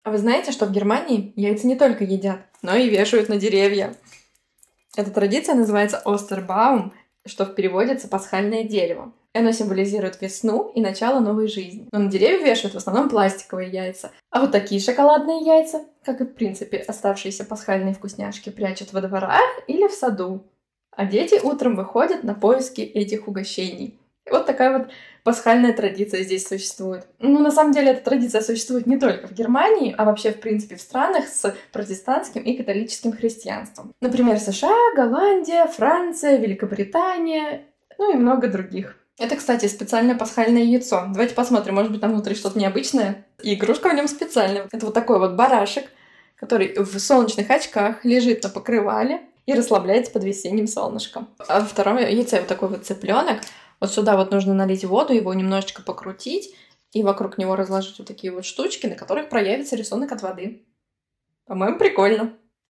А вы знаете, что в Германии яйца не только едят, но и вешают на деревья? Эта традиция называется Остербаум, что переводится «пасхальное дерево». Оно символизирует весну и начало новой жизни. Но на деревья вешают в основном пластиковые яйца. А вот такие шоколадные яйца, как и в принципе оставшиеся пасхальные вкусняшки, прячут во дворах или в саду. А дети утром выходят на поиски этих угощений. И вот такая вот пасхальная традиция здесь существует. Ну, на самом деле, эта традиция существует не только в Германии, а вообще, в принципе, в странах с протестантским и католическим христианством. Например, США, Голландия, Франция, Великобритания, ну и много других. Это, кстати, специальное пасхальное яйцо. Давайте посмотрим, может быть, там внутри что-то необычное. И игрушка в нем специальная. Это вот такой вот барашек, который в солнечных очках лежит на покрывале и расслабляется под весенним солнышком. А второе яйцо вот такой вот цыпленок. Вот сюда вот нужно налить воду, его немножечко покрутить, и вокруг него разложить вот такие вот штучки, на которых проявится рисунок от воды. По-моему, прикольно.